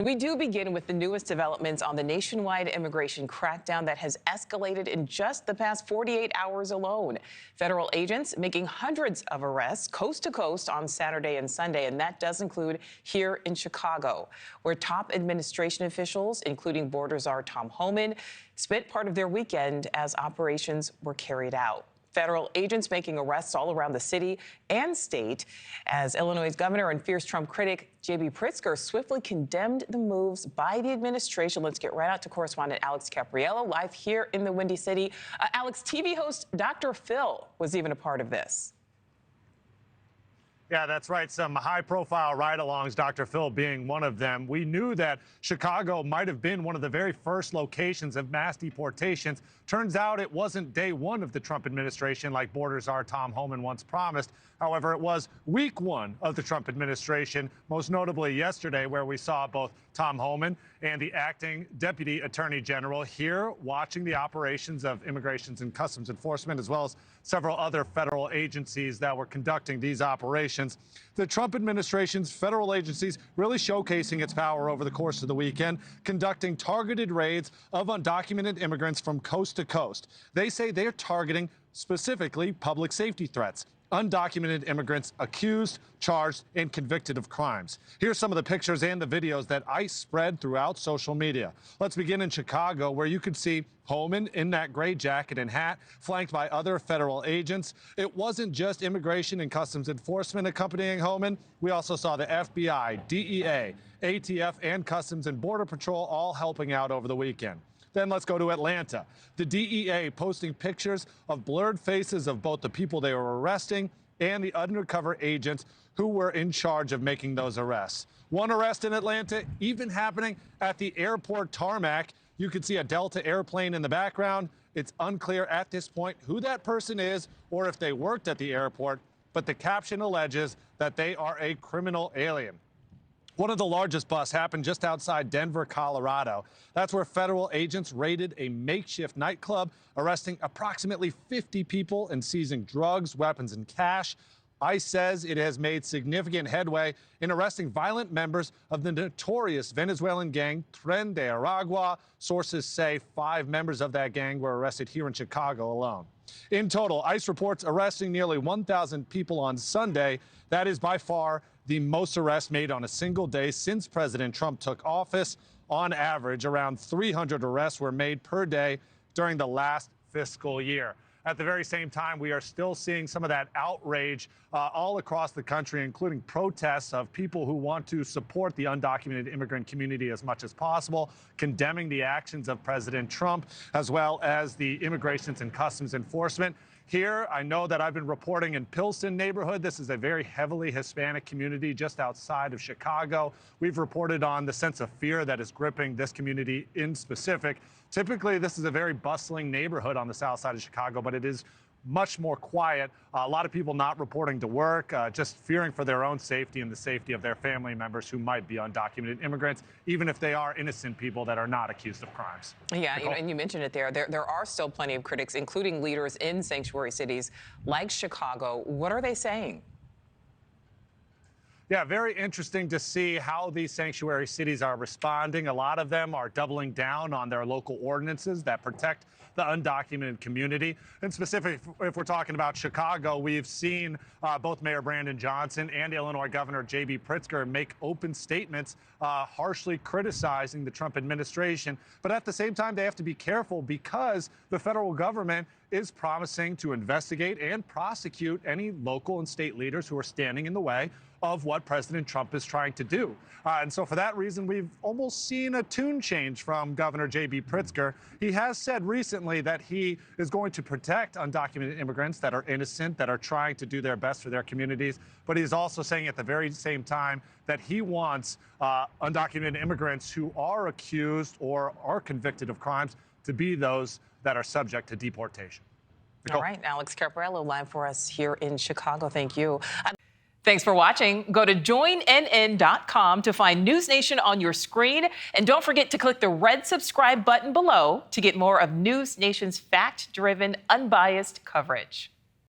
We do begin with the newest developments on the nationwide immigration crackdown that has escalated in just the past 48 hours alone. Federal agents making hundreds of arrests coast to coast on Saturday and Sunday, and that does include here in Chicago, where top administration officials, including border czar Homan, spent part of their weekend as operations were carried out. Federal agents making arrests all around the city and state as Illinois' governor and fierce Trump critic J.B. Pritzker swiftly condemned the moves by the administration. Let's get right out to correspondent Alex Caprariello live here in the Windy City. Alex, TV host Dr. Phil was even a part of this. Yeah, that's right. Some high-profile ride-alongs, Dr. Phil being one of them. We knew that Chicago might have been one of the very first locations of mass deportations. Turns out it wasn't day one of the Trump administration like border czar Homan once promised. However, it was week one of the Trump administration, most notably yesterday, where we saw both Homan and the acting deputy attorney general here watching the operations of Immigration and Customs Enforcement, as well as several other federal agencies that were conducting these operations. The Trump administration's federal agencies really showcasing its power over the course of the weekend, conducting targeted raids of undocumented immigrants from coast to coast. They say they're targeting specifically public safety threats. Undocumented immigrants accused, charged, and convicted of crimes. Here's some of the pictures and the videos that ICE spread throughout social media. Let's begin in Chicago, where you could see Homan in that gray jacket and hat, flanked by other federal agents. It wasn't just Immigration and Customs Enforcement accompanying Homan. We also saw the FBI, DEA, ATF, and Customs and Border Patrol all helping out over the weekend. Then let's go to Atlanta. The DEA posting pictures of blurred faces of both the people they were arresting and the undercover agents who were in charge of making those arrests. One arrest in Atlanta even happening at the airport tarmac. You can see a Delta airplane in the background. It's unclear at this point who that person is or if they worked at the airport, but the caption alleges that they are a criminal alien. One of the largest busts happened just outside Denver, Colorado. That's where federal agents raided a makeshift nightclub, arresting approximately 50 people and seizing drugs, weapons, and cash. ICE says it has made significant headway in arresting violent members of the notorious Venezuelan gang Tren de Aragua. Sources say 5 members of that gang were arrested here in Chicago alone. In total, ICE reports arresting nearly 1,000 people on Sunday. That is by far the most arrests made on a single day since President Trump took office. On average, around 300 arrests were made per day during the last fiscal year. At the very same time, we are still seeing some of that outrage all across the country, including protests of people who want to support the undocumented immigrant community as much as possible, condemning the actions of President Trump, as well as the Immigration and Customs Enforcement. Here, I know that I've been reporting in Pilsen neighborhood. This is a very heavily Hispanic community just outside of Chicago. We've reported on the sense of fear that is gripping this community in specific. Typically, this is a very bustling neighborhood on the south side of Chicago, but it is much more quiet. A lot of people not reporting to work, just fearing for their own safety and the safety of their family members who might be undocumented immigrants, even if they are innocent people that are not accused of crimes. Yeah, and you mentioned it there. There are still plenty of critics, including leaders in sanctuary cities like Chicago. What are they saying? Yeah, very interesting to see how these sanctuary cities are responding. A lot of them are doubling down on their local ordinances that protect the undocumented community. And specifically, if we're talking about Chicago, we've seen both Mayor Brandon Johnson and Illinois Governor J.B. Pritzker make open statements harshly criticizing the Trump administration. But at the same time, they have to be careful because the federal government is promising to investigate and prosecute any local and state leaders who are standing in the way of what President Trump is trying to do. And so for that reason, we've almost seen a tune change from Governor J.B. Pritzker. He has said recently that he is going to protect undocumented immigrants that are innocent, that are trying to do their best for their communities. But he's also saying at the very same time that he wants undocumented immigrants who are accused or are convicted of crimes to be those that are subject to deportation. Nichole. All right, Alex Caprariello live for us here in Chicago. Thank you. Thanks for watching. Go to joinnn.com to find NewsNation on your screen. And don't forget to click the red subscribe button below to get more of NewsNation's fact-driven, unbiased coverage.